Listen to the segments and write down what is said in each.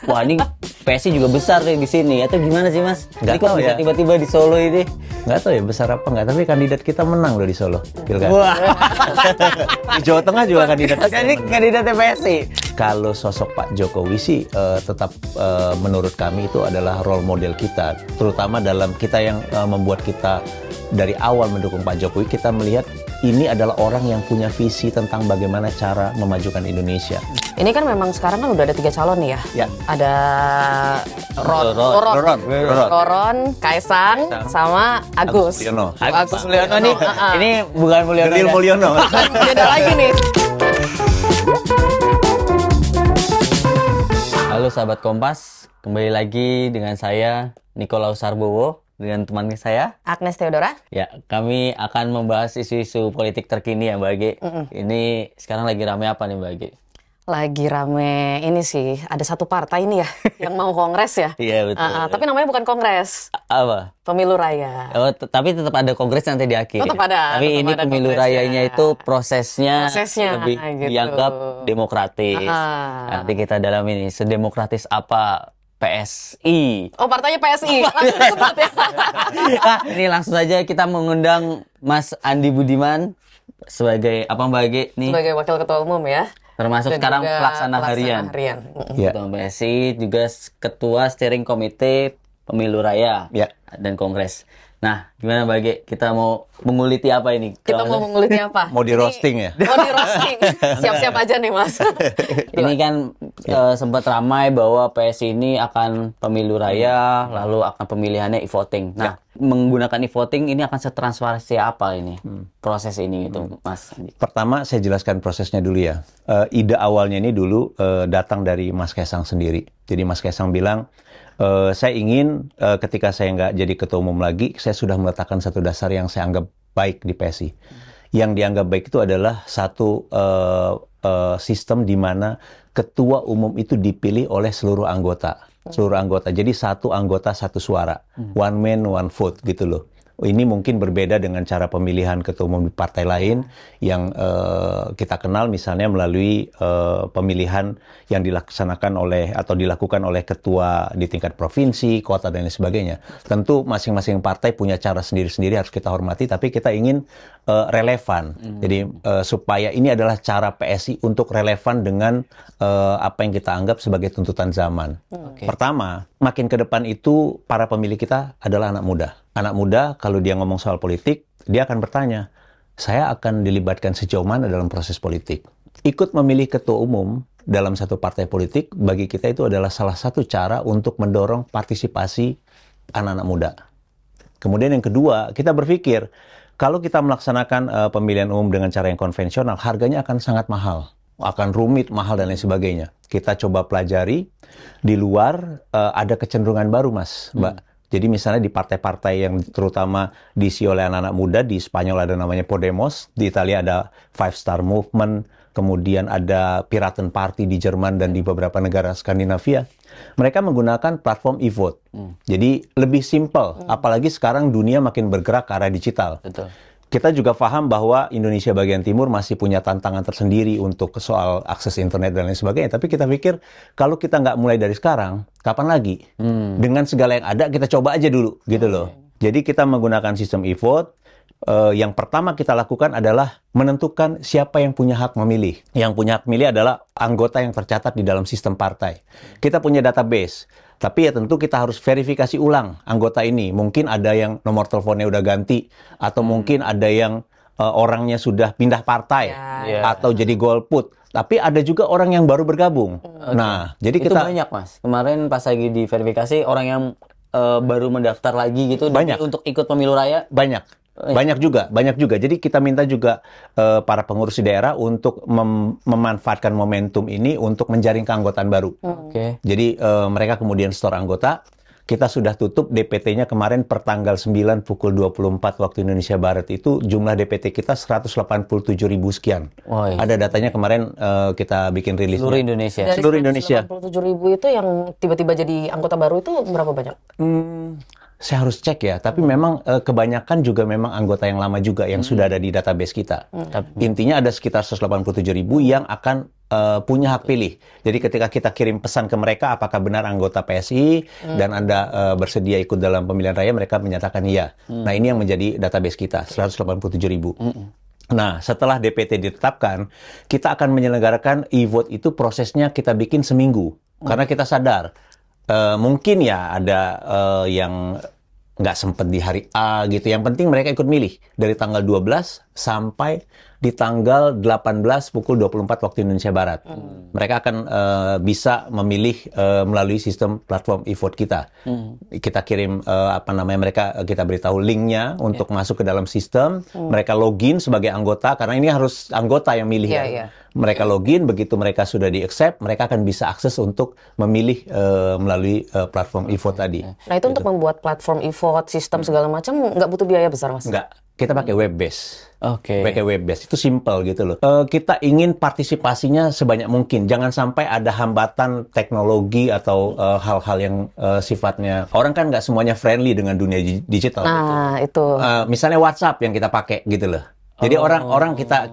wah ini PSI juga besar nih di sini, atau gimana sih Mas? Nggak Ini kok tahu bisa ya. tiba-tiba di Solo ini? Nggak tahu ya besar apa nggak, tapi kandidat kita menang loh di Solo. Pilkada. Wah, Di Jawa Tengah juga kandidat kita jadi menang. kandidatnya PSI. Kalau sosok Pak Jokowi sih tetap menurut kami itu adalah role model kita, terutama dalam kita yang membuat kita dari awal mendukung Pak Jokowi. Kita melihat ini adalah orang yang punya visi tentang bagaimana cara memajukan Indonesia. Ini kan memang sekarang kan udah ada 3 calon nih ya. Ya. Ada Roron. Roron, Kaisang, sama Agus. Mulyono. Agus Mulyono nih, ini bukan Mulyono. Geril ya? Mulyono. Beda lagi nih. Halo sahabat Kompas, kembali lagi dengan saya Nikolaus Sarbowo dengan teman saya. Agnes Theodora. Ya, kami akan membahas isu-isu politik terkini ya Mbak Agi. Ini sekarang lagi rame apa nih Mbak Agi? Lagi rame ini sih, ada satu partai nih ya yang mau kongres ya. Iya betul. Tapi namanya bukan kongres, Apa? pemilu raya. Oh, tapi tetap ada kongres nanti di akhir. Tetap ada, Tapi tetap ini ada pemilu kongresnya. rayanya itu prosesnya Prosesnya, lebih gitu. dianggap demokratis. Ah. Nanti kita dalam ini sedemokratis apa PSI. Oh, partainya PSI. Langsung disebut ya. Nah, ini langsung saja kita mengundang Mas Andi Budiman sebagai apa Mbak Agi nih? Sebagai wakil ketua umum ya. Termasuk Dan sekarang juga pelaksana harian. Ya. Ketua PSI juga ketua steering komite pemilu raya Ya. dan kongres. Nah, gimana Mbak Agi? Kita mau menguliti apa ini? Kita mau menguliti apa? Mau di roasting ya? Mau di roasting. Siap-siap aja nih, Mas. Ini kan sempat ramai bahwa PSI ini akan pemilu raya, lalu akan pemilihannya e-voting. Nah, menggunakan e-voting ini akan setransparansi apa ini? Proses ini gitu, Mas Andi. Pertama saya jelaskan prosesnya dulu ya. Ide awalnya ini dulu datang dari Mas Kaisang sendiri. Jadi Mas Kaisang bilang, saya ingin ketika saya nggak jadi ketua umum lagi, saya sudah meletakkan satu dasar yang saya anggap baik di PSI. Yang dianggap baik itu adalah satu sistem di mana ketua umum itu dipilih oleh seluruh anggota. Seluruh anggota. Jadi satu anggota satu suara. One man, one vote gitu loh. Ini mungkin berbeda dengan cara pemilihan ketua umum di partai lain yang kita kenal misalnya melalui pemilihan yang dilaksanakan oleh atau dilakukan oleh ketua di tingkat provinsi, kota dan lain sebagainya. Tentu masing-masing partai punya cara sendiri-sendiri, harus kita hormati, tapi kita ingin relevan. Jadi supaya ini adalah cara PSI untuk relevan dengan apa yang kita anggap sebagai tuntutan zaman. Pertama, makin ke depan itu para pemilih kita adalah anak muda. Anak muda kalau dia ngomong soal politik, dia akan bertanya, saya akan dilibatkan sejauh mana dalam proses politik? Ikut memilih ketua umum dalam satu partai politik, bagi kita itu adalah salah satu cara untuk mendorong partisipasi anak-anak muda. Kemudian yang kedua, kita berpikir, kalau kita melaksanakan pemilihan umum dengan cara yang konvensional, harganya akan sangat mahal. Akan rumit, mahal, dan lain sebagainya. Kita coba pelajari, di luar ada kecenderungan baru, Mas, Mbak. Jadi misalnya di partai-partai yang terutama diisi oleh anak-anak muda, di Spanyol ada namanya Podemos, di Italia ada Five Star Movement, kemudian ada Piraten Party di Jerman dan di beberapa negara Skandinavia. Mereka menggunakan platform e-vote. Jadi lebih simpel, apalagi sekarang dunia makin bergerak ke arah digital. Betul. Kita juga paham bahwa Indonesia bagian timur masih punya tantangan tersendiri untuk soal akses internet dan lain sebagainya. Tapi kita pikir kalau kita nggak mulai dari sekarang, kapan lagi? Dengan segala yang ada, kita coba aja dulu, gitu loh. Jadi kita menggunakan sistem e-vote. Yang pertama kita lakukan adalah menentukan siapa yang punya hak memilih. Yang punya hak memilih adalah anggota yang tercatat di dalam sistem partai. Kita punya database. Tapi ya tentu kita harus verifikasi ulang anggota ini. Mungkin ada yang nomor teleponnya udah ganti, atau mungkin ada yang orangnya sudah pindah partai, atau jadi golput. Tapi ada juga orang yang baru bergabung. Nah, jadi Itu kita banyak Mas. Kemarin pas lagi diverifikasi orang yang baru mendaftar lagi gitu Banyak. untuk ikut pemilu raya. banyak. Banyak juga. Jadi kita minta juga para pengurus di daerah untuk memanfaatkan momentum ini untuk menjaring keanggotaan baru. Oke. Jadi mereka kemudian store anggota. Kita sudah tutup DPT-nya kemarin per tanggal 9 pukul 24 waktu Indonesia Barat itu jumlah DPT kita 187.000 sekian. Wah, iya. Ada datanya kemarin kita bikin rilis. Seluruh Indonesia. Dari Seluruh Indonesia. 187.000 itu yang tiba-tiba jadi anggota baru itu berapa banyak? Saya harus cek ya, tapi memang kebanyakan juga memang anggota yang lama juga yang sudah ada di database kita. Intinya ada sekitar 187.000 yang akan punya hak pilih. Jadi ketika kita kirim pesan ke mereka apakah benar anggota PSI dan Anda bersedia ikut dalam pemilihan raya, mereka menyatakan iya. Nah, ini yang menjadi database kita, 187.000. Nah, setelah DPT ditetapkan, kita akan menyelenggarakan e-vote itu prosesnya kita bikin seminggu. Karena kita sadar, mungkin ya ada yang nggak sempat di hari A gitu. Yang penting mereka ikut milih dari tanggal 12 sampai di tanggal 18 pukul 24 waktu Indonesia Barat. Mereka akan bisa memilih melalui sistem platform e-vote kita. Kita kirim mereka kita beritahu linknya untuk masuk ke dalam sistem. Mereka login sebagai anggota karena ini harus anggota yang milih ya. Mereka login, begitu mereka sudah di-accept, mereka akan bisa akses untuk memilih melalui platform e-vote tadi. Nah, itu untuk membuat platform e-vote, sistem segala macam, nggak butuh biaya besar, Mas? Nggak. Kita pakai web base. Oke. Pakai web base. Itu simple gitu loh. Kita ingin partisipasinya sebanyak mungkin. Jangan sampai ada hambatan teknologi atau hal-hal yang sifatnya... Orang kan nggak semuanya friendly dengan dunia digital. Nah, gitu. itu. Misalnya WhatsApp yang kita pakai gitu loh. Jadi orang kita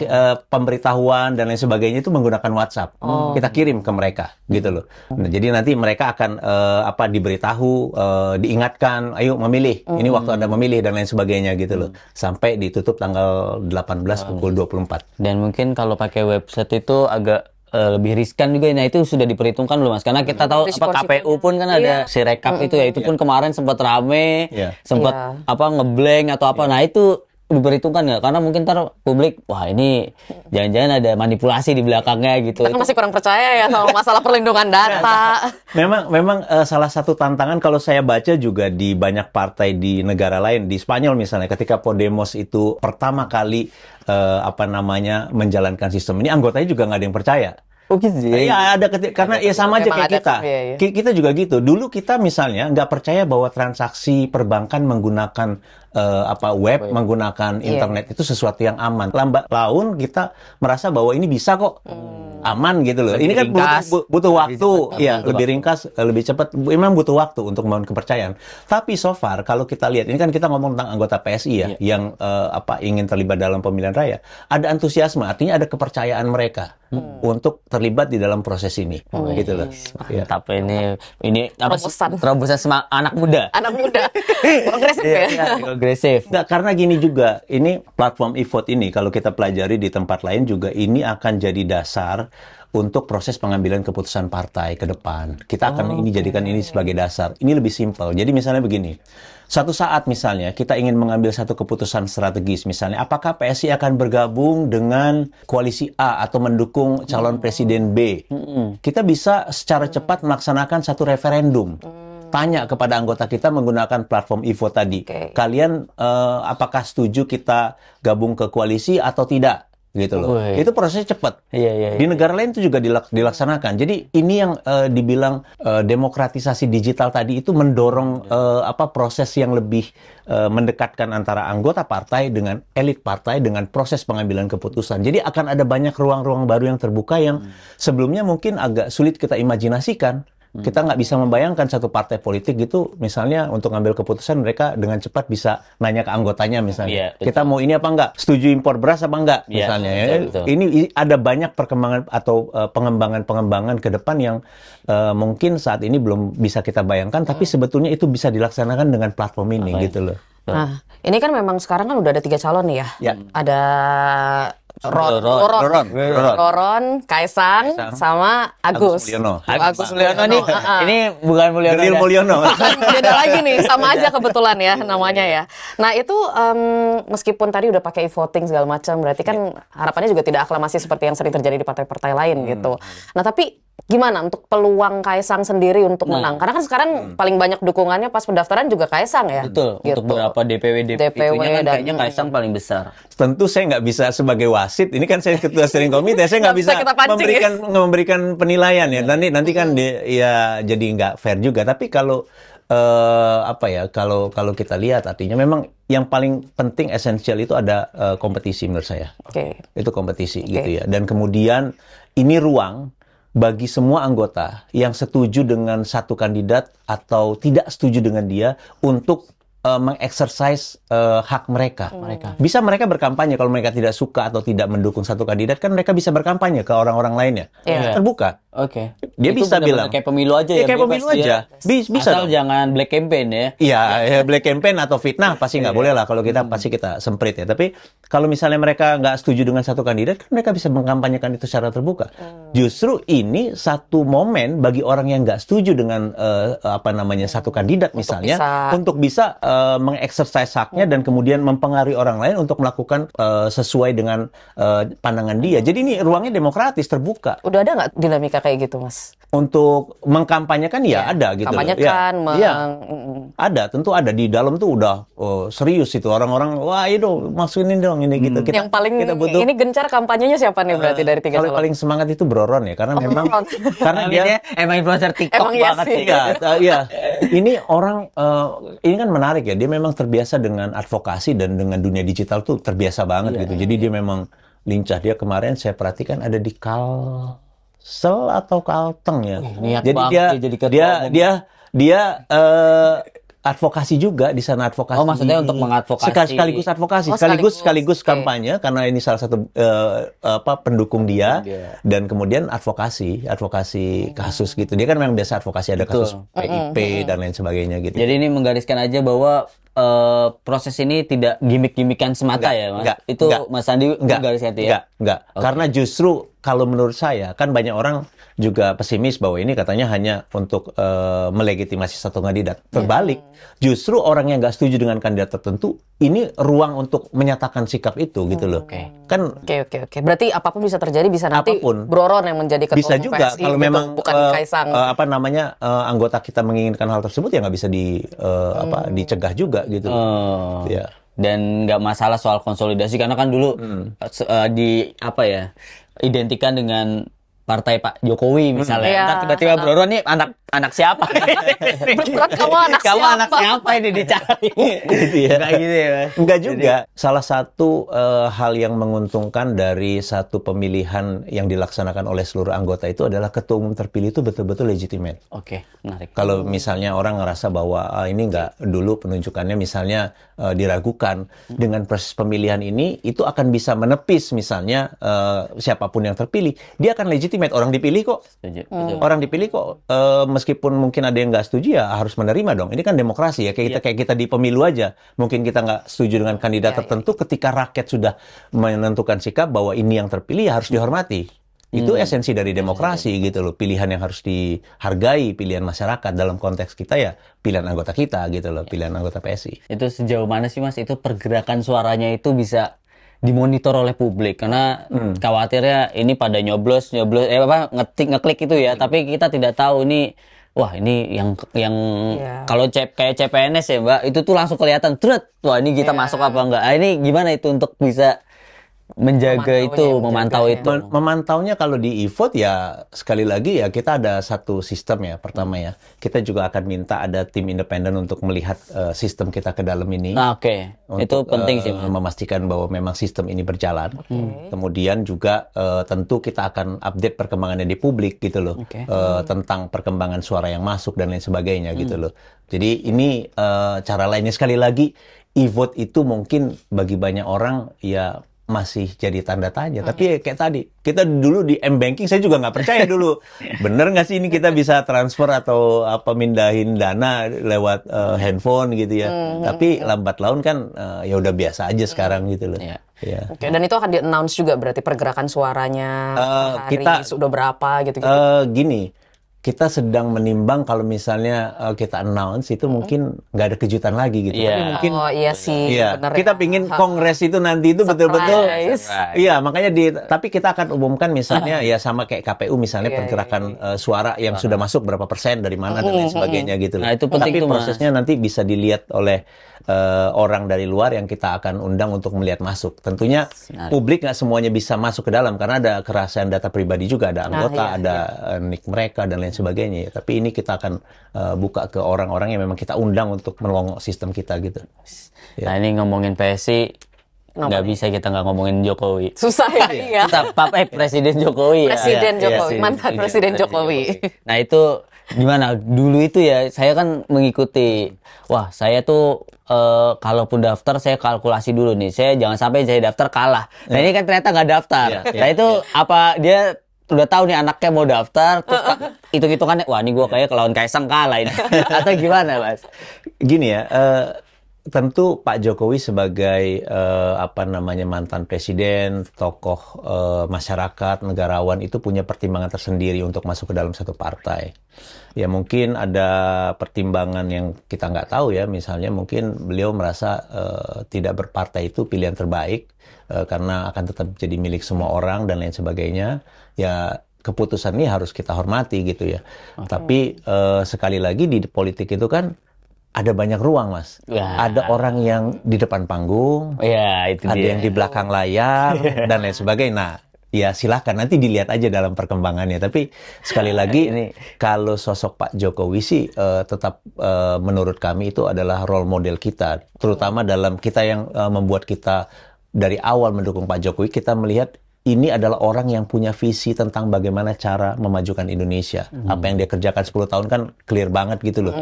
pemberitahuan dan lain sebagainya itu menggunakan WhatsApp. Kita kirim ke mereka gitu loh. Nah, jadi nanti mereka akan diberitahu, diingatkan, ayo memilih. Ini waktu Anda memilih dan lain sebagainya gitu loh. Sampai ditutup tanggal 18 pukul 24. Dan mungkin kalau pakai website itu agak lebih riskan juga. Nah, itu sudah diperhitungkan belum, Mas? Karena kita tahu KPU pun kan ada si rekap itu ya. Itu pun kemarin sempat rame, sempat ngeblank atau apa. Nah, itu diperhitungkan nggak? Karena mungkin ntar publik, wah ini jangan-jangan ada manipulasi di belakangnya gitu. Kita kan masih kurang percaya ya sama masalah perlindungan data. Memang salah satu tantangan kalau saya baca juga di banyak partai di negara lain, di Spanyol misalnya, ketika Podemos itu pertama kali menjalankan sistem ini, anggotanya juga nggak ada yang percaya. Oh gitu ya? Iya, karena ya sama aja kayak kita. Kita juga gitu. Dulu kita misalnya nggak percaya bahwa transaksi perbankan menggunakan web, menggunakan internet itu sesuatu yang aman. Lambat laun kita merasa bahwa ini bisa kok. Aman gitu loh. Ini kan butuh waktu, lebih ringkas, lebih cepat. Memang butuh waktu untuk membangun kepercayaan. Tapi so far kalau kita lihat, ini kan kita ngomong tentang anggota PSI ya, yang ingin terlibat dalam pemilihan raya. Ada antusiasme, artinya ada kepercayaan mereka untuk terlibat di dalam proses ini, gitu loh. Tapi ini terobosan anak muda. Anak muda, progresif ya. Progresif. Nggak, karena gini juga, ini platform e-vote ini kalau kita pelajari di tempat lain juga ini akan jadi dasar untuk proses pengambilan keputusan partai ke depan. Kita akan jadikan ini sebagai dasar. Ini lebih simpel. Jadi misalnya begini, satu saat misalnya kita ingin mengambil satu keputusan strategis, misalnya apakah PSI akan bergabung dengan koalisi A atau mendukung calon presiden B. Kita bisa secara cepat melaksanakan satu referendum. Tanya kepada anggota kita menggunakan platform e-vote tadi. Kalian apakah setuju kita gabung ke koalisi atau tidak? Gitu loh. Itu prosesnya cepat. Di negara lain itu juga dilaksanakan. Jadi ini yang dibilang demokratisasi digital tadi itu mendorong proses yang lebih mendekatkan antara anggota partai dengan elit partai dengan proses pengambilan keputusan. Jadi akan ada banyak ruang-ruang baru yang terbuka yang sebelumnya mungkin agak sulit kita imajinasikan. Kita nggak bisa membayangkan satu partai politik gitu, misalnya untuk ngambil keputusan mereka dengan cepat bisa nanya ke anggotanya misalnya, kita mau ini apa enggak, setuju impor beras apa enggak, misalnya. Betul. Ini ada banyak perkembangan atau pengembangan ke depan yang mungkin saat ini belum bisa kita bayangkan, tapi sebetulnya itu bisa dilaksanakan dengan platform ini, gitu loh. Nah, ini kan memang sekarang kan udah ada 3 calon nih ya. Ada Roron, Kaisang, sama Agus Mulyono. Agus Mulyono nih, ini bukan Mulyono. Geril Mulyono. Beda lagi nih, sama aja kebetulan ya namanya ya. Nah itu meskipun tadi udah pakai e-voting segala macam, berarti kan harapannya juga tidak aklamasi seperti yang sering terjadi di partai-partai lain gitu. Nah tapi gimana untuk peluang Kaisang sendiri untuk menang? Karena kan sekarang paling banyak dukungannya pas pendaftaran juga Kaisang ya. Betul. Gitu. Untuk beberapa DPW kan kayaknya Kaisang paling besar. Tentu saya nggak bisa sebagai wasit. Ini kan saya ketua steering komite, saya nggak bisa memberikan penilaian ya. Nanti kan jadi nggak fair juga. Tapi kalau kalau kita lihat artinya memang yang paling penting esensial itu ada kompetisi menurut saya. Itu kompetisi gitu ya. Dan kemudian ini ruang bagi semua anggota yang setuju dengan satu kandidat atau tidak setuju dengan dia untuk mengexercise hak mereka. Bisa mereka berkampanye kalau mereka tidak suka atau tidak mendukung satu kandidat, kan mereka bisa berkampanye ke orang-orang lainnya. Iya. Terbuka. Oke. Dia Itu bisa benar-benar bilang kayak pemilu aja ya, ya. kayak bebas pemilu dia. aja. Bisa Asal dong. jangan black campaign ya. Iya, ya, black campaign atau fitnah pasti nggak boleh lah. Kalau kita pasti kita semprit ya. Tapi kalau misalnya mereka nggak setuju dengan satu kandidat, kan mereka bisa mengkampanyekan itu secara terbuka. Justru ini satu momen bagi orang yang nggak setuju dengan satu kandidat misalnya, untuk bisa mengexercise haknya dan kemudian mempengaruhi orang lain untuk melakukan sesuai dengan pandangan dia. Jadi ini ruangnya demokratis, terbuka. Udah ada nggak dinamika kayak gitu, Mas? Untuk mengkampanyekan ya ada gitu. Kampanyekan, ada, tentu ada. Di dalam tuh udah serius itu orang-orang, wah itu masukin dong ini gitu. Yang paling kita butuh, ini gencar kampanyenya siapa nih berarti dari tiga kalau calon? paling semangat itu Bro Ron ya, karena memang karena dia emang influencer TikTok Emang iya banget sih. sih. Iya. Ini orang ini kan menarik ya. Dia memang terbiasa dengan advokasi dan dengan dunia digital tuh terbiasa banget gitu. Jadi dia memang lincah. Dia kemarin saya perhatikan ada di Kalsel atau Kalteng ya. niat Jadi banget dia dia jadi ketua umum. dia advokasi juga di sana, advokasi. Oh, maksudnya untuk mengadvokasi. Sekaligus advokasi, Oh, sekaligus sekaligus. kampanye karena ini salah satu pendukung dia dan kemudian advokasi kasus gitu. Dia kan memang biasa advokasi, ada kasus PIP dan lain sebagainya gitu. Jadi ini menggariskan aja bahwa proses ini tidak gimmick-gimmickan semata ya, Mas. Itu Mas Sandi menggariskan itu ya. Enggak. Oke. Karena justru kalau menurut saya kan banyak orang juga pesimis bahwa ini katanya hanya untuk melegitimasi satu kandidat. Terbalik, justru orang yang nggak setuju dengan kandidat tertentu ini ruang untuk menyatakan sikap itu gitu loh. Kan Oke. Berarti apapun bisa terjadi, bisa nanti Apapun. Bro Ron yang menjadi ketua bisa umum juga PSI kalau gitu, memang bukan Kaisang. anggota kita menginginkan hal tersebut ya nggak bisa dicegah juga gitu. Ya. Dan nggak masalah soal konsolidasi karena kan dulu identikan dengan partai Pak Jokowi misalnya. Iya. Ntar tiba-tiba Bro Ron nih anak siapa? Berat, kamu anak Kamu siapa? anak siapa ini dicari? Gitu ya. Nggak gitu ya, Mas? Enggak juga. Salah satu hal yang menguntungkan dari satu pemilihan yang dilaksanakan oleh seluruh anggota itu adalah ketua umum terpilih itu betul-betul legitimate. Oke, menarik. Kalau misalnya orang ngerasa bahwa ini nggak dulu penunjukannya misalnya diragukan, dengan proses pemilihan ini itu akan bisa menepis misalnya siapapun yang terpilih, dia akan legitimate. Orang dipilih kok. Setuju. Betul. Orang dipilih kok, meskipun mungkin ada yang nggak setuju ya harus menerima dong. Ini kan demokrasi ya, kayak kita di pemilu aja. Mungkin kita nggak setuju dengan kandidat tertentu, ketika rakyat sudah menentukan sikap bahwa ini yang terpilih ya harus dihormati. Itu esensi dari demokrasi gitu loh. Pilihan yang harus dihargai, pilihan masyarakat dalam konteks kita ya pilihan anggota kita gitu loh, pilihan anggota PSI. Itu sejauh mana sih Mas itu pergerakan suaranya itu bisa dimonitor oleh publik karena khawatirnya ini pada nyoblos ngeklik itu ya, tapi kita tidak tahu ini yang kalau kayak CPNS ya Mbak, itu tuh langsung kelihatan wah ini kita masuk apa enggak. Ini gimana itu untuk bisa memantau itu. Memantaunya kalau di e-vote ya sekali lagi ya kita ada satu sistem ya. Pertama ya, kita juga akan minta ada tim independen untuk melihat sistem kita ke dalam ini. Oke. Itu penting sih, Mas. Memastikan bahwa memang sistem ini berjalan. Kemudian juga tentu kita akan update perkembangannya di publik gitu loh. Tentang perkembangan suara yang masuk dan lain sebagainya gitu loh. Jadi ini cara lainnya, sekali lagi e-vote itu mungkin bagi banyak orang ya masih jadi tanda tanya. Tapi ya kayak tadi, kita dulu di M-Banking, saya juga nggak percaya dulu. Bener nggak sih ini kita bisa transfer atau mindahin dana lewat handphone gitu ya. Tapi lambat laun kan ya udah biasa aja sekarang gitu loh. Iya. Ya. Oke, dan itu akan di-announce juga berarti pergerakan suaranya hari sudah berapa gitu-gitu. Gini, kita sedang menimbang kalau misalnya kita announce itu mungkin nggak ada kejutan lagi gitu. Iya. Tapi mungkin Iya sih, bener kita ya. pingin kongres itu nanti itu betul-betul. Surprise. Iya, makanya tapi kita akan umumkan misalnya ya sama kayak KPU misalnya pergerakan suara yang sudah masuk berapa persen dari mana dan lain sebagainya gitu. Nah, itu penting tapi tuh, Mas. prosesnya nanti bisa dilihat oleh orang dari luar yang kita akan undang untuk melihat masuk. Tentunya publik nggak semuanya bisa masuk ke dalam karena ada kerahasiaan data pribadi juga, ada anggota, ada nick mereka dan lain sebagainya. Ya. Tapi ini kita akan buka ke orang-orang yang memang kita undang untuk melongok sistem kita gitu. Nah ini ngomongin PSI nggak bisa kita nggak ngomongin Jokowi. Susah ya, iya. Presiden Jokowi ya. Presiden Iya, Jokowi, mantan Presiden Jokowi. Nah itu Gimana dulu itu ya, saya kan mengikuti, wah saya tuh kalaupun daftar saya kalkulasi dulu nih, saya jangan sampai saya daftar kalah. Nah ini kan ternyata nggak daftar. Nah itu apa dia udah tahu nih anaknya mau daftar, terus hitung-hitungannya, wah ini gue kayak lawan Kaisang kalah ini. Atau gimana Mas? Gini ya, tentu Pak Jokowi sebagai mantan presiden, tokoh masyarakat, negarawan itu punya pertimbangan tersendiri untuk masuk ke dalam satu partai. Ya mungkin ada pertimbangan yang kita nggak tahu ya, misalnya mungkin beliau merasa tidak berpartai itu pilihan terbaik karena akan tetap jadi milik semua orang dan lain sebagainya. Ya keputusan ini harus kita hormati gitu ya. Tapi sekali lagi di politik itu kan ada banyak ruang, Mas. Ada orang yang di depan panggung, itu ada dia. yang di belakang layar, dan lain sebagainya. Nah, ya silahkan, nanti dilihat aja dalam perkembangannya. Tapi sekali lagi, kalau sosok Pak Jokowi sih tetap menurut kami itu adalah role model kita. Terutama dalam kita yang membuat kita dari awal mendukung Pak Jokowi, kita melihat ini adalah orang yang punya visi tentang bagaimana cara memajukan Indonesia. Apa yang dia kerjakan 10 tahun kan clear banget gitu loh.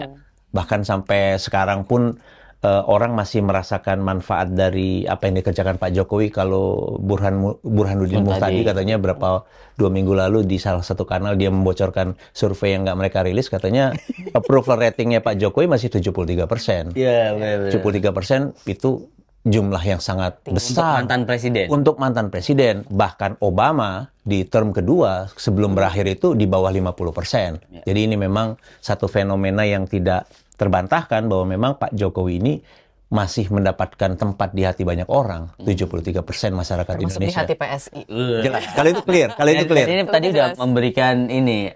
Bahkan sampai sekarang pun orang masih merasakan manfaat dari apa yang dikerjakan Pak Jokowi. Kalau Burhanuddin Muhtadi katanya 2 minggu lalu di salah satu kanal dia membocorkan survei yang nggak mereka rilis, katanya approval ratingnya Pak Jokowi masih 73%. Iya, benar. 73% itu jumlah yang sangat besar. Untuk mantan presiden. Bahkan Obama di term kedua sebelum berakhir itu di bawah 50%. Jadi ini memang satu fenomena yang tidak terbantahkan bahwa memang Pak Jokowi ini masih mendapatkan tempat di hati banyak orang. 73% masyarakat Termasuk Indonesia. di hati PSI. Jelas. Kalau itu clear. Ini tadi udah memberikan ini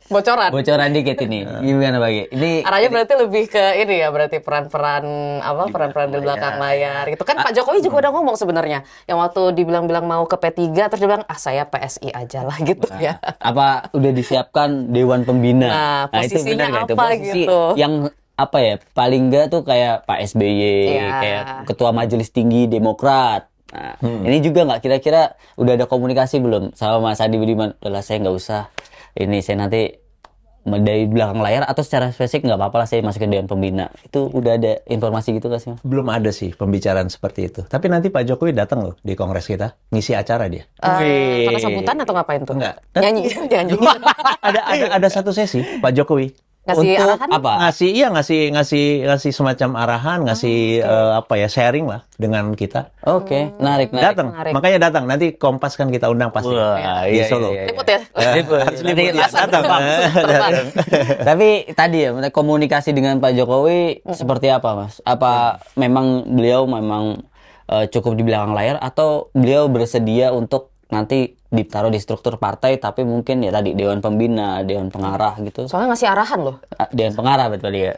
bocoran dikit ini. Gimana Bagi? Ini arahnya berarti lebih ke ini ya, berarti peran-peran di belakang layar. Itu kan Pak Jokowi juga udah ngomong sebenarnya. Yang waktu dibilang-bilang mau ke P3 terus dia bilang saya PSI aja lah gitu ya. Apa udah disiapkan Dewan Pembina? Nah, posisinya itu benar nggak itu? apa Posisi gitu? yang apa ya? Paling enggak tuh kayak Pak SBY, kayak Ketua Majelis Tinggi Demokrat. Nah, ini juga nggak kira-kira udah ada komunikasi belum sama Mas Adi Budiman? Udah saya nggak usah. Ini saya nanti dari belakang layar atau secara spesifik nggak apa-apa lah saya masuk ke Dewan Pembina. Itu udah ada informasi gitu nggak sih? Belum ada sih pembicaraan seperti itu. Tapi nanti Pak Jokowi datang loh di kongres kita, ngisi acara dia. Karena sambutan atau ngapain tuh? Enggak. Nyanyi. ada satu sesi Pak Jokowi Ngasih untuk arahan? apa? Ngasih semacam arahan, sharing lah dengan kita. Oke, menarik. Datang, makanya datang. Nanti Kompas kan kita undang pasti. Di Solo. Liput ya? Harus liput. Datang. Tapi tadi ya komunikasi dengan Pak Jokowi seperti apa, Mas? Apa memang beliau cukup di belakang layar atau beliau bersedia untuk nanti ditaruh di struktur partai tapi mungkin ya tadi Dewan Pembina, Dewan Pengarah gitu. Soalnya ngasih arahan loh. Dewan Pengarah betul ya.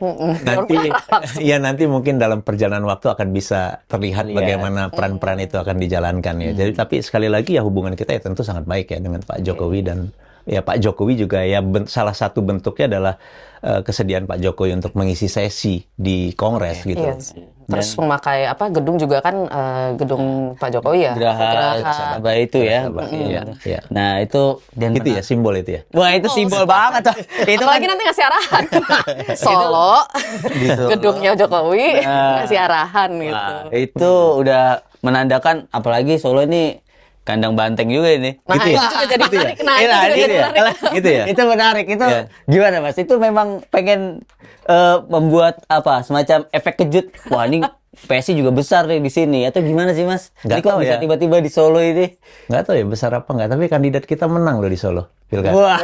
Nanti mungkin dalam perjalanan waktu akan bisa terlihat bagaimana peran-peran itu akan dijalankan ya. Jadi tapi sekali lagi ya hubungan kita ya tentu sangat baik ya dengan Pak Jokowi dan ya Pak Jokowi juga ya salah satu bentuknya adalah kesediaan Pak Jokowi untuk mengisi sesi di Kongres gitu. Iya. Terus memakai gedung juga kan gedung Pak Jokowi ya. Geraha Sabah itu ya. Iya. Nah itu dan itu ya simbol itu ya. Wah itu simbol banget. Itu lagi nanti ngasih arahan. Solo, gedungnya Jokowi ngasih arahan gitu. Nah, itu udah menandakan apalagi Solo ini kandang banteng juga ini. Nah, gitu ya? itu juga jadi menarik. Nah, Iya, itu juga gitu jadi ya? menarik. Gitu ya. Itu menarik. Itu gimana Mas? Itu memang pengen membuat semacam efek kejut. Wah ini PSI juga besar nih di sini. Atau gimana sih Mas? Nggak Ini kok tahu bisa ya. tiba-tiba di Solo ini? Nggak tahu ya besar apa nggak, tapi kandidat kita menang loh di Solo. Pilkada. Wah.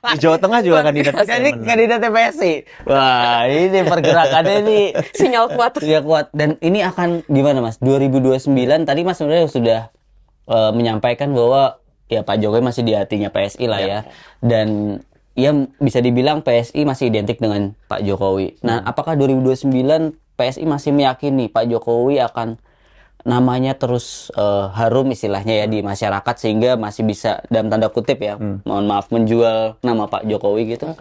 Di Jawa Tengah juga kandidat kita Jadi menang. kandidat PSI. Wah ini pergerakannya ini Sinyal kuat. ya kuat. Dan ini akan gimana Mas? 2029 tadi Mas sebenarnya sudah menyampaikan bahwa ya Pak Jokowi masih di hatinya PSI lah ya. Dan ya bisa dibilang PSI masih identik dengan Pak Jokowi. Nah, apakah 2029 PSI masih meyakini Pak Jokowi akan namanya terus harum istilahnya ya di masyarakat sehingga masih bisa dalam tanda kutip ya, mohon maaf menjual nama Pak Jokowi gitu?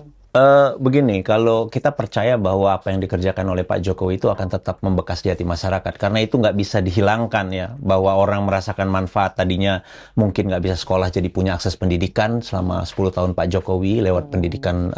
Begini, kalau kita percaya bahwa apa yang dikerjakan oleh Pak Jokowi itu akan tetap membekas di hati masyarakat, karena itu nggak bisa dihilangkan ya, bahwa orang merasakan manfaat tadinya mungkin nggak bisa sekolah jadi punya akses pendidikan selama 10 tahun Pak Jokowi lewat pendidikan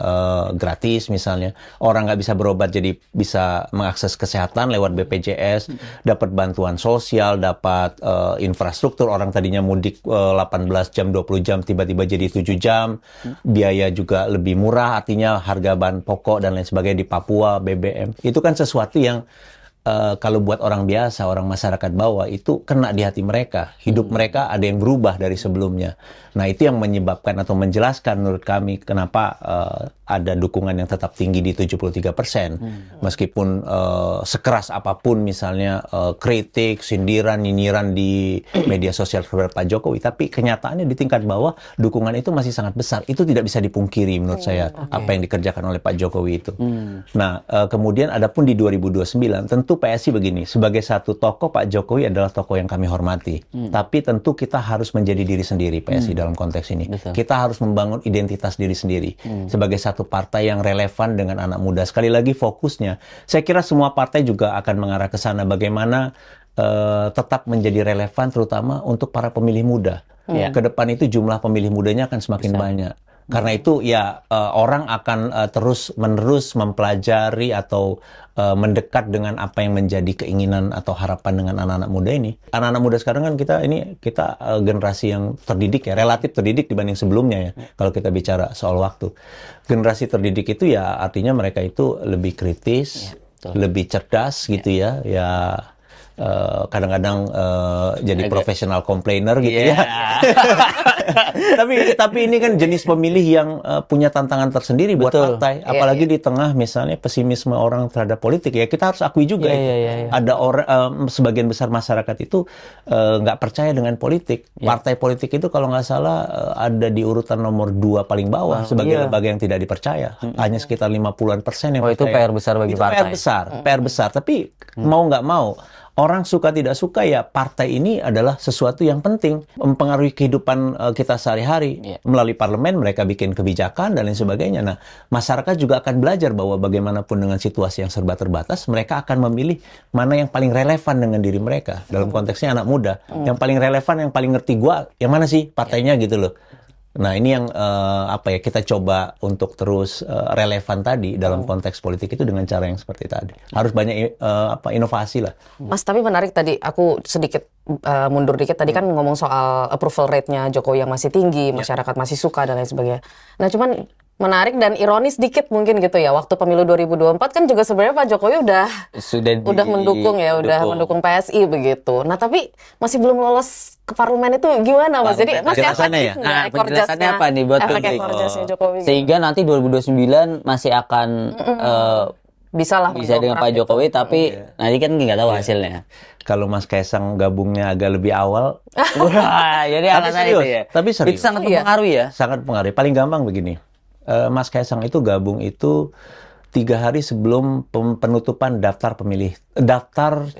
gratis misalnya, orang nggak bisa berobat jadi bisa mengakses kesehatan lewat BPJS, dapat bantuan sosial, dapat infrastruktur, orang tadinya mudik 18 jam, 20 jam, tiba-tiba jadi 7 jam, biaya juga lebih murah, artinya harga bahan pokok dan lain sebagainya di Papua, BBM. Itu kan sesuatu yang kalau buat orang biasa, orang masyarakat bawah, itu kena di hati mereka. Hidup mereka ada yang berubah dari sebelumnya. Nah, itu yang menyebabkan atau menjelaskan menurut kami kenapa ada dukungan yang tetap tinggi di 73%. Meskipun sekeras apapun misalnya kritik, sindiran, nyinyiran di media sosial terhadap Pak Jokowi, tapi kenyataannya di tingkat bawah dukungan itu masih sangat besar. Itu tidak bisa dipungkiri menurut saya apa yang dikerjakan oleh Pak Jokowi itu. Nah, kemudian adapun di 2029 tentu PSI begini, sebagai satu tokoh Pak Jokowi adalah tokoh yang kami hormati. Tapi tentu kita harus menjadi diri sendiri PSI dalam konteks ini. Betul. Kita harus membangun identitas diri sendiri sebagai satu partai yang relevan dengan anak muda. Sekali lagi fokusnya, saya kira semua partai juga akan mengarah ke sana, bagaimana tetap menjadi relevan terutama untuk para pemilih muda. Ke depan itu jumlah pemilih mudanya akan semakin banyak. Karena itu ya orang akan terus-menerus mempelajari atau mendekat dengan apa yang menjadi keinginan atau harapan dengan anak-anak muda ini. Anak-anak muda sekarang kan kita generasi yang terdidik ya, relatif terdidik dibanding sebelumnya ya. Kalau kita bicara soal waktu. Generasi terdidik itu ya artinya mereka itu lebih kritis, lebih cerdas gitu ya. Ya kadang-kadang jadi profesional complainer gitu ya. tapi ini kan jenis pemilih yang punya tantangan tersendiri buat partai, apalagi di tengah misalnya pesimisme orang terhadap politik ya, kita harus akui juga ada orang sebagian besar masyarakat itu nggak percaya dengan politik. Partai politik itu kalau nggak salah ada di urutan nomor 2 paling bawah sebagai lembaga yang tidak dipercaya. Hanya sekitar 50-an% yang percaya. Itu PR besar bagi partai. PR besar. Tapi mau nggak mau, orang suka tidak suka ya, partai ini adalah sesuatu yang penting, mempengaruhi kehidupan kita sehari-hari. Melalui parlemen mereka bikin kebijakan dan lain sebagainya. Nah, masyarakat juga akan belajar bahwa bagaimanapun dengan situasi yang serba terbatas, mereka akan memilih mana yang paling relevan dengan diri mereka. Dalam konteksnya anak muda, yang paling relevan, yang paling ngerti gua, yang mana sih partainya gitu loh. Nah, ini yang kita coba untuk terus relevan tadi dalam konteks politik itu dengan cara yang seperti tadi. Harus banyak inovasi lah. Mas, tapi menarik tadi, aku sedikit mundur dikit, tadi kan ngomong soal approval rate-nya Jokowi yang masih tinggi, masyarakat masih suka dan lain sebagainya. Nah, cuman menarik dan ironis dikit mungkin gitu ya, waktu pemilu 2024 kan juga sebenarnya Pak Jokowi udah mendukung ya, udah mendukung PSI begitu. Nah, tapi masih belum lolos ke parlemen itu gimana Mas? Jadi masih efektif nggak ekor jasnya? Apa nih buat efek ekor jasnya Jokowi? Sehingga nanti 2029 masih akan bisa dengan Pak Jokowi, tapi nanti kan nggak tahu hasilnya. Kalau Mas Kaisang gabungnya agak lebih awal, wah, jadi alasan itu ya. Tapi serius. Itu sangat mempengaruhi ya. Sangat mempengaruhi. Paling gampang begini, Mas Kaisang itu gabung itu 3 hari sebelum penutupan daftar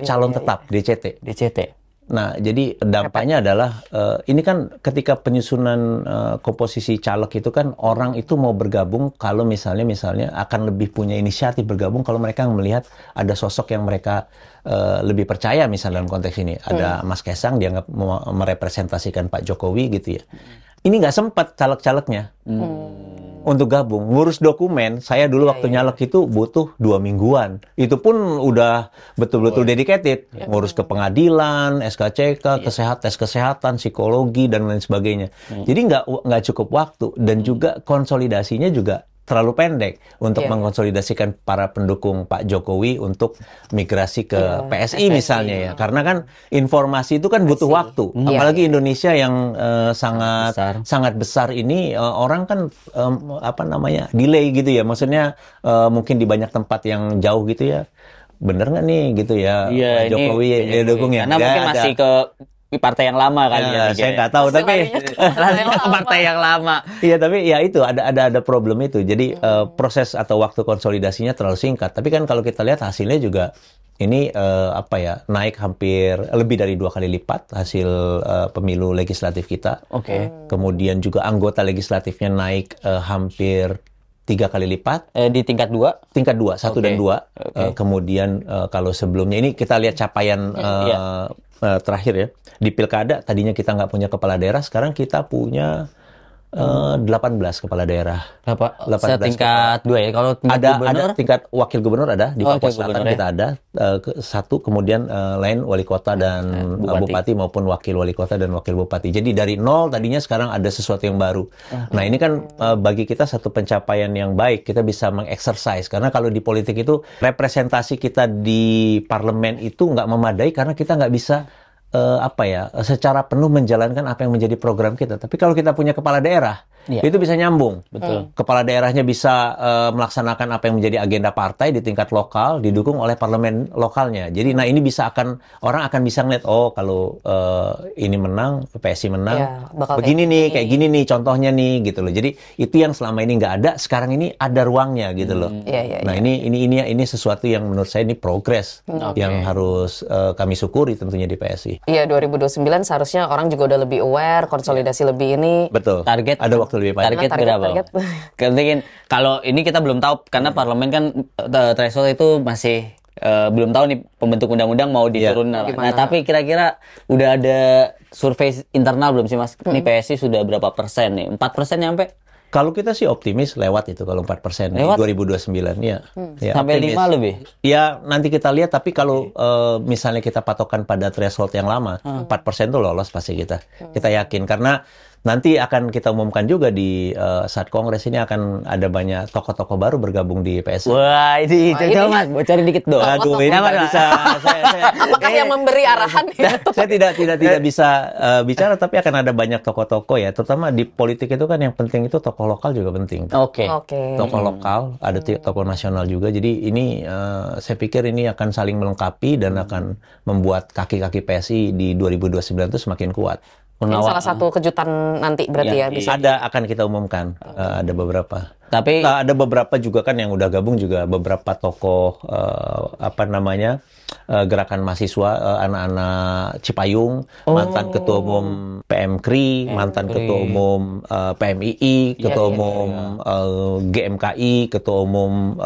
calon tetap DCT. Nah, jadi dampaknya adalah ini kan ketika penyusunan komposisi caleg itu kan orang itu mau bergabung kalau misalnya akan lebih punya inisiatif bergabung kalau mereka melihat ada sosok yang mereka lebih percaya, misalnya dalam konteks ini ada Mas Kaisang dianggap merepresentasikan Pak Jokowi gitu ya. Ini nggak sempat caleg-calegnya untuk gabung. Ngurus dokumen, saya dulu waktu nyalek itu butuh 2 mingguan. Itu pun udah betul-betul dedicated. Ngurus ke pengadilan, SKCK, tes kesehatan, psikologi, dan lain sebagainya. Jadi nggak cukup waktu. Dan juga konsolidasinya juga terlalu pendek untuk mengkonsolidasikan para pendukung Pak Jokowi untuk migrasi ke PSI misalnya ya. Karena kan informasi itu kan butuh waktu. Apalagi Indonesia yang sangat besar ini, orang kan delay gitu ya. Maksudnya mungkin di banyak tempat yang jauh gitu ya. Bener nggak nih gitu ya, Pak Jokowi dukung ya? Karena mungkin masih ke partai yang lama kan ya, saya nggak tahu tapi partai yang lama. Iya, tapi ya itu ada problem itu. Jadi proses atau waktu konsolidasinya terlalu singkat. Tapi kan kalau kita lihat hasilnya juga ini naik hampir lebih dari 2 kali lipat hasil pemilu legislatif kita. Oke. Kemudian juga anggota legislatifnya naik hampir 3 kali lipat. Di tingkat 2? Tingkat 2, 1 dan 2. Oke. Kemudian kalau sebelumnya ini kita lihat capaian terakhir ya. Di pilkada tadinya kita nggak punya kepala daerah, sekarang kita punya 18 kepala daerah. 18 Setingkat 2 ya. Kalau tingkat Ada gubernur? tingkat wakil gubernur ada di Papua Wakil Selatan gubernur, ya. kita ada satu, kemudian lain wali kota dan bupati maupun wakil wali kota dan wakil bupati. Jadi dari 0 tadinya sekarang ada sesuatu yang baru. Nah ini kan bagi kita satu pencapaian yang baik, kita bisa mengexercise karena kalau di politik itu representasi kita di parlemen itu nggak memadai karena kita nggak bisa secara penuh menjalankan apa yang menjadi program kita. Tapi kalau kita punya kepala daerah, itu bisa nyambung. Betul. Kepala daerahnya bisa melaksanakan apa yang menjadi agenda partai di tingkat lokal, didukung oleh parlemen lokalnya. Jadi, nah ini orang akan bisa ngeliat, oh kalau ini menang, PSI menang, begini nih, kayak gini nih, contohnya nih, gitu loh. Jadi itu yang selama ini nggak ada, sekarang ini ada ruangnya, gitu loh. Nah ini sesuatu yang menurut saya ini progres yang harus kami syukuri tentunya di PSI. Iya, 2029 seharusnya orang juga udah lebih aware, konsolidasi lebih ini. Betul. Target ada waktu lebih panjang. Target berapa? Target. Kalau ini kita belum tahu karena parlemen kan threshold itu masih belum tahu nih pembentuk undang-undang mau diturun. Nah, tapi kira-kira udah ada survei internal belum sih Mas? Ini PSI sudah berapa persen nih? 4% nyampe? Kalau kita sih optimis lewat itu kalau 4% di 2029 ya. Ya sampai optimis. 5 lebih. Ya nanti kita lihat, tapi kalau misalnya kita patokan pada threshold yang lama, 4% tuh lolos pasti kita. Kita yakin karena nanti akan kita umumkan juga di saat kongres ini akan ada banyak tokoh-tokoh baru bergabung di PSI. Wah, ini coba Mas, bocorin dikit dong. Aduh, ini nggak bisa. Apakah yang memberi arahan? Saya tidak bisa bicara, tapi akan ada banyak tokoh-tokoh ya, terutama di politik itu kan yang penting itu tokoh lokal juga penting. Oke. Tokoh lokal, ada tokoh nasional juga. Jadi ini saya pikir ini akan saling melengkapi dan akan membuat kaki-kaki PSI di 2029 itu semakin kuat. Ini salah satu kejutan nanti berarti ya bisa. Ada akan kita umumkan. Ada beberapa. Tapi ada beberapa juga kan yang udah gabung juga beberapa tokoh gerakan mahasiswa anak-anak Cipayung, mantan ketua umum PMKRI, mantan ketua umum PMII, ketua umum GMKI, ketua umum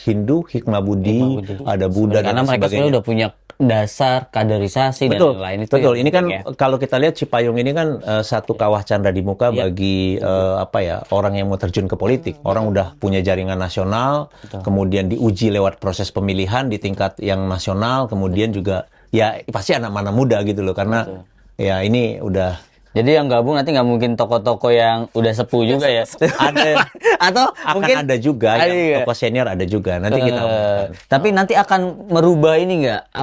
Hindu Hikmah Budi, ada Buddha dan karena mereka sebagainya. udah punya dasar kaderisasi Betul, dan lain itu. Betul. Ini kan ya. kalau kita lihat Cipayung ini kan satu kawah candra di muka bagi orang yang mau terjun ke politik. Orang udah punya jaringan nasional, kemudian diuji lewat proses pemilihan di tingkat yang nasional, kemudian juga ya pasti anak mana muda gitu loh karena ya ini udah. Jadi yang gabung nanti nggak mungkin tokoh-tokoh yang udah sepuh juga ya. Ada atau akan mungkin ada juga yang tokoh senior ada juga. Nanti kita tapi nanti akan merubah ini nggak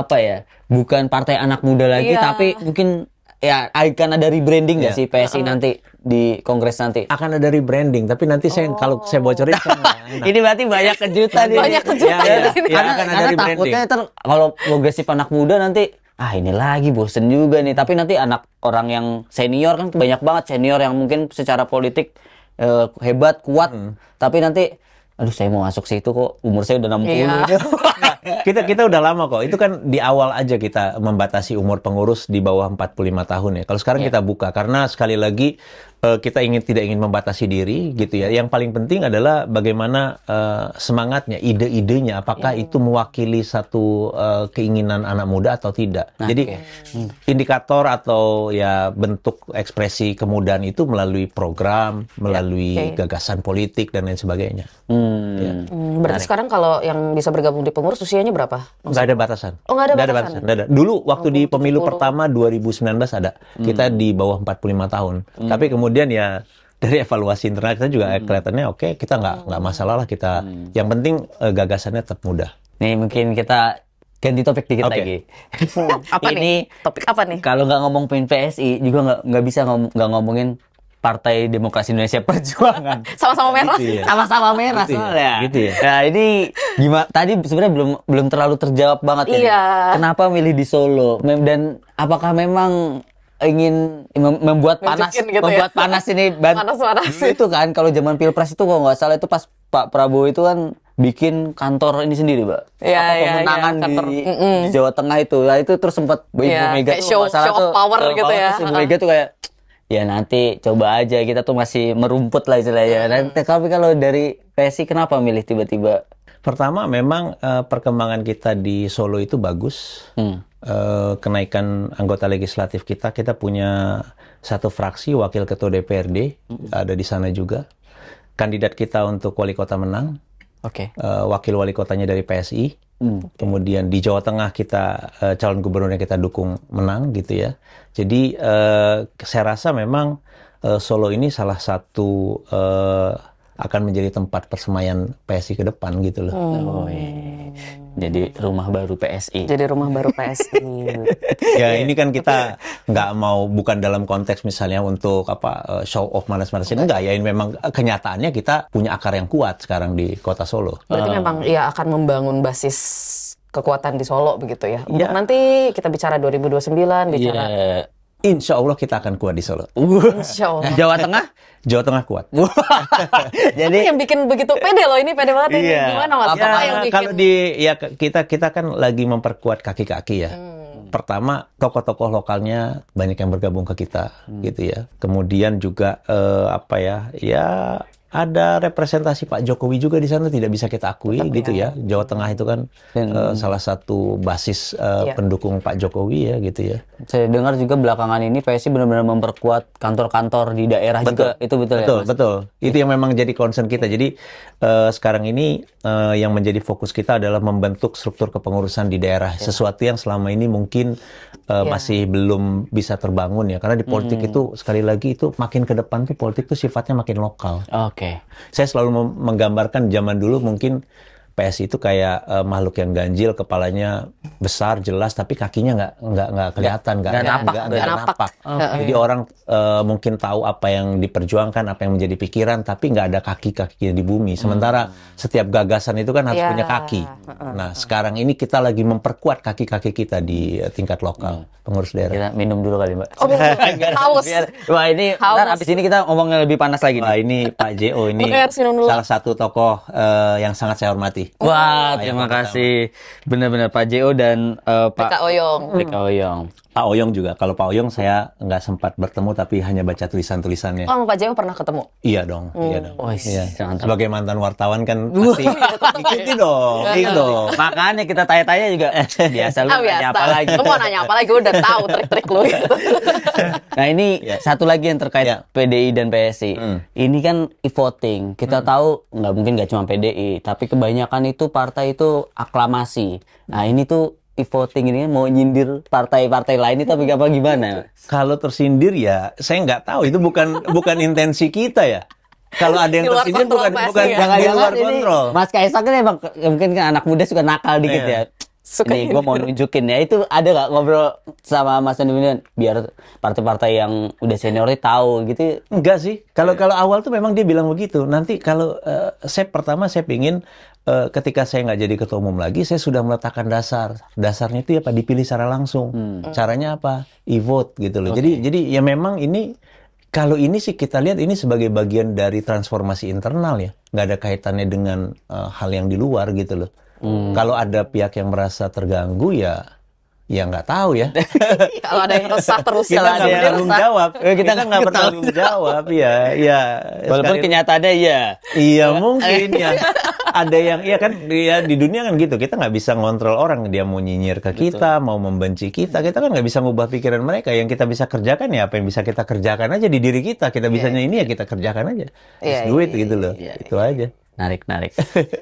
bukan partai anak muda lagi tapi mungkin ya akan ada rebranding nggak sih PSI nanti di kongres nanti? Akan ada rebranding, tapi nanti kalau saya bocorin ini berarti banyak kejutan banyak kejutan karena takutnya kalau progresif anak muda nanti ini lagi bosen juga nih. Tapi nanti anak orang yang senior kan banyak banget senior yang mungkin secara politik hebat, kuat. Tapi nanti, aduh saya mau masuk situ kok umur saya udah 60. Kita udah lama kok. Itu kan di awal aja kita membatasi umur pengurus di bawah 45 tahun ya. Kalau sekarang kita buka karena sekali lagi kita tidak ingin membatasi diri gitu ya. Yang paling penting adalah bagaimana semangatnya, ide-idenya, apakah itu mewakili satu keinginan anak muda atau tidak. Jadi indikator atau ya bentuk ekspresi kemudaan itu melalui program, melalui gagasan politik dan lain sebagainya. Berarti sekarang kalau yang bisa bergabung di pengurus usianya berapa? Nggak ada batasan. Oh, nggak ada batasan. Nggak ada. Dulu waktu di pemilu pertama 2019 ada. Kita di bawah 45 tahun. Tapi kemudian ya dari evaluasi internal kita juga kelihatannya oke, kita nggak masalah lah kita. Yang penting gagasannya tetap mudah. Nih mungkin kita ganti topik dikit lagi. Apa nih? Topik apa nih? Kalau nggak ngomongin PSI juga nggak bisa nggak ngomongin Partai Demokrasi Indonesia Perjuangan. Sama-sama merah. Gitu ya. Sama-sama merah soalnya. Gitu ya. Nah ini gimana? Tadi sebenarnya belum terlalu terjawab banget ya. Kenapa milih di Solo? Dan apakah memang ingin membuat panas, gitu panas ini panas. Itu kan kalau zaman Pilpres itu kalau nggak salah itu pas Pak Prabowo itu kan bikin kantor ini sendiri, Mbak. Pemenangan di Jawa Tengah itu. Nah, itu terus sempat Ibu Mega tuh show of power gitu ya. Ibu Mega tuh kayak ya nanti coba aja, kita tuh masih merumput lah istilahnya. Nanti, tapi kalau dari PSI kenapa milih tiba-tiba? Pertama memang perkembangan kita di Solo itu bagus. Kenaikan anggota legislatif kita punya satu fraksi wakil ketua DPRD ada di sana juga. Kandidat kita untuk wali kota menang. Oke. Wakil wali kotanya dari PSI. Kemudian di Jawa Tengah kita calon gubernurnya kita dukung menang gitu ya. Jadi saya rasa memang Solo ini salah satu akan menjadi tempat persemaian PSI ke depan gitu loh. Oh, iya. Jadi rumah baru PSI. Jadi rumah baru PSI. Ya ini kan kita nggak mau, bukan dalam konteks misalnya untuk show off manas-manasin, enggak ya, ini memang kenyataannya kita punya akar yang kuat sekarang di kota Solo. Berarti memang ya akan membangun basis kekuatan di Solo begitu ya. Untuk nanti kita bicara 2029, bicara Insya Allah kita akan kuat di Solo. Insya Allah. Jawa Tengah? Jawa Tengah kuat. Jadi yang bikin begitu pede loh, ini pede banget ini. Gimana Mas? Ya, Apa yang bikin? kalau kita kan lagi memperkuat kaki-kaki ya. Pertama, tokoh-tokoh lokalnya banyak yang bergabung ke kita gitu ya. Kemudian juga ada representasi Pak Jokowi juga di sana, tidak bisa kita akui gitu ya. Jawa Tengah itu kan salah satu basis pendukung Pak Jokowi ya gitu ya. Saya dengar juga belakangan ini PSI benar-benar memperkuat kantor-kantor di daerah juga. Itu betul ya, Mas? Betul. Itu yang memang jadi concern kita. Jadi sekarang ini yang menjadi fokus kita adalah membentuk struktur kepengurusan di daerah. Sesuatu yang selama ini mungkin masih belum bisa terbangun ya. Karena di politik itu sekali lagi itu makin ke depan tuh politik tuh sifatnya makin lokal. Oke. Saya selalu menggambarkan zaman dulu mungkin PSI itu kayak makhluk yang ganjil, kepalanya besar, jelas, tapi kakinya nggak kelihatan, nggak napak. Jadi orang mungkin tahu apa yang diperjuangkan, apa yang menjadi pikiran, tapi nggak ada kaki-kakinya di bumi. Sementara setiap gagasan itu kan harus punya kaki. Nah, sekarang ini kita lagi memperkuat kaki-kaki kita di tingkat lokal, pengurus daerah. Kita minum dulu kali, Mbak. Oh, haus. Wah, ini ntar abis ini kita ngomongnya lebih panas lagi Wah, nih. ini Pak JO ini salah satu tokoh yang sangat saya hormati. Wah, terima kasih. Benar-benar Pak JO dan Pak Oyong. Oyong. Pak Oyong juga. Kalau Pak Oyong saya nggak sempat bertemu, tapi hanya baca tulisan-tulisannya. Oh, sama Pak Jeko pernah ketemu? Iya dong, iya dong. Oh, sangat. Sebagai mantan wartawan kan pasti ikuti dong, gitu. Makanya kita tanya-tanya juga. Biasa lu nanya apa lagi? Lu mau nanya apa lagi? Gue udah tahu trik-trik lu. Gitu. Nah ini satu lagi yang terkait PDI dan PSI. Ini kan e-voting. Kita tahu nggak cuma PDI, tapi kebanyakan itu partai itu aklamasi. Nah ini tuh e-voting ini mau nyindir partai-partai lain itu apa gimana? Kalau tersindir ya saya nggak tahu, itu bukan intensi kita ya. Kalau ada yang tersindir bukan di luar kontrol. Mas Kaisang kan emang mungkin kan anak muda suka nakal dikit ya. Nih gue mau nunjukin ya, itu ada nggak ngobrol sama Mas Andi biar partai-partai yang udah senior tahu gitu? Enggak sih. Kalau awal tuh memang dia bilang begitu. Nanti kalau saya pingin ketika saya nggak jadi ketua umum lagi, saya sudah meletakkan dasarnya itu ya Pak, dipilih secara langsung. Caranya apa? E-vote gitu loh. Jadi ya memang ini, kalau ini sih kita lihat ini sebagai bagian dari transformasi internal ya, nggak ada kaitannya dengan hal yang di luar gitu loh. Kalau ada pihak yang merasa terganggu ya nggak tahu ya. Kalau ada yang resah terus kita nggak bertanggung jawab. Kita nggak bertanggung jawab ya. Walaupun kenyataannya iya mungkin ya. Ada yang kan di dunia kan gitu. Kita nggak bisa ngontrol orang, dia mau nyinyir ke kita, mau membenci kita kan nggak bisa ngubah pikiran mereka. Yang kita bisa kerjakan ya apa yang bisa kita kerjakan aja di diri kita. Kita bisanya ini ya kita kerjakan aja. Do it gitu loh. Itu aja. Narik.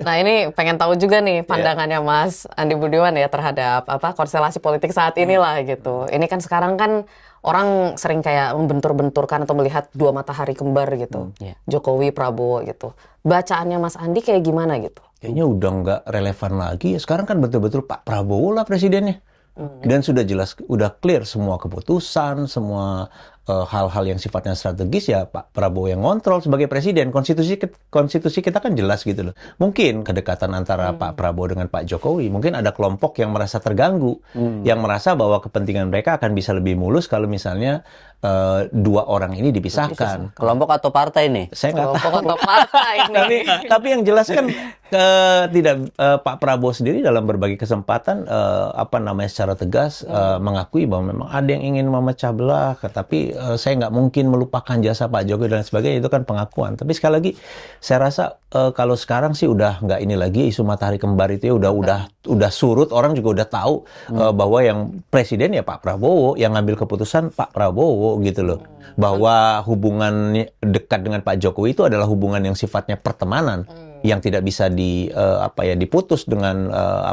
Nah ini pengen tahu juga nih pandangannya Mas Andi Budiman ya terhadap konstelasi politik saat inilah gitu. Ini kan sekarang kan orang sering kayak membentur-benturkan atau melihat dua matahari kembar gitu. Jokowi, Prabowo gitu. Bacaannya Mas Andi kayak gimana gitu? Kayaknya udah nggak relevan lagi. Sekarang kan betul-betul Pak Prabowo lah presidennya. Dan sudah jelas, udah clear semua keputusan, semua hal-hal yang sifatnya strategis ya Pak Prabowo yang ngontrol sebagai presiden. Konstitusi kita kan jelas gitu loh. Mungkin kedekatan antara Pak Prabowo dengan Pak Jokowi, mungkin ada kelompok yang merasa terganggu, yang merasa bahwa kepentingan mereka akan bisa lebih mulus kalau misalnya dua orang ini dipisahkan. Kelompok atau partai nih? Saya nggak tahu. Kelompok atau partai ini. Tapi yang jelas kan tidak Pak Prabowo sendiri dalam berbagai kesempatan secara tegas mengakui bahwa memang ada yang ingin memecah belah, tapi saya nggak mungkin melupakan jasa Pak Jokowi dan sebagainya, itu kan pengakuan. Tapi sekali lagi saya rasa kalau sekarang sih udah nggak ini lagi, isu matahari kembar itu ya udah surut, orang juga udah tahu bahwa yang presiden ya Pak Prabowo, yang ngambil keputusan Pak Prabowo gitu loh. Bahwa hubungan dekat dengan Pak Jokowi itu adalah hubungan yang sifatnya pertemanan, yang tidak bisa diputus dengan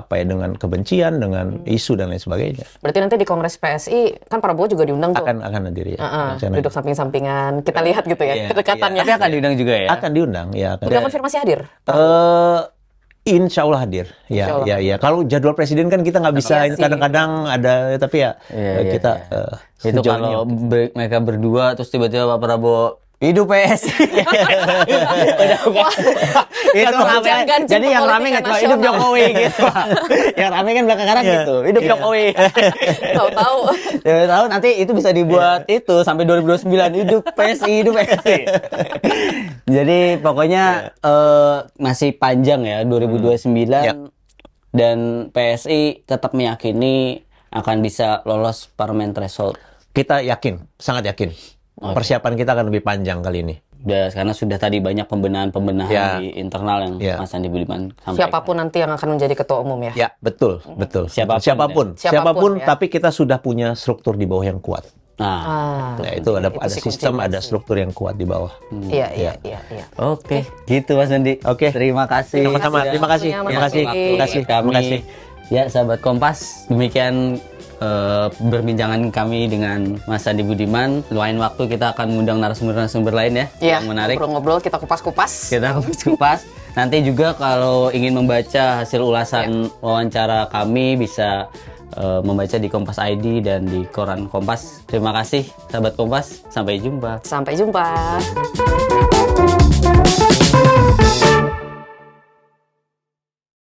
dengan kebencian, dengan isu dan lain sebagainya. Berarti nanti di Kongres PSI kan Prabowo juga diundang tuh. Akan hadir ya. Duduk samping-sampingan. Kita lihat gitu ya kedekatannya. Tapi akan diundang juga ya? Akan diundang ya. Udah konfirmasi hadir? Insya Allah hadir. Ya. Kalau jadwal presiden kan kita nggak bisa, kadang-kadang ada, tapi kita itu kalau mereka berdua terus tiba-tiba Pak Prabowo hidup PSI. Itu rame. Jadi yang rame nggak cuma hidup Jokowi gitu. Yang rame kan belakangan gitu. Hidup Jokowi. Tahu-tahu. Tahu nanti itu bisa dibuat itu sampai 2029 hidup PSI, hidup PSI. Jadi pokoknya masih panjang ya 2029 dan PSI tetap meyakini akan bisa lolos parliament threshold. Kita yakin, sangat yakin. Persiapan kita akan lebih panjang kali ini. Ya, karena sudah tadi banyak pembenahan di internal yang Mas Andi Budiman sampaikan. Siapapun nanti yang akan menjadi ketua umum ya? Ya, betul. Siapapun, ya. Tapi kita sudah punya struktur di bawah yang kuat. Nah, itu ada sistem, ada struktur yang kuat di bawah. Iya. Oke, gitu Mas Andi. Oke. Terima kasih. Sama-sama. Terima kasih. Ya, sahabat Kompas, demikian berbincangan kami dengan Mas Andi Budiman. Lain waktu kita akan mengundang narasumber-narasumber lain ya, yang menarik. Ngobrol-ngobrol, kita kupas-kupas. Nanti juga kalau ingin membaca hasil ulasan wawancara kami bisa membaca di Kompas ID dan di koran Kompas. Terima kasih sahabat Kompas, sampai jumpa. Sampai jumpa.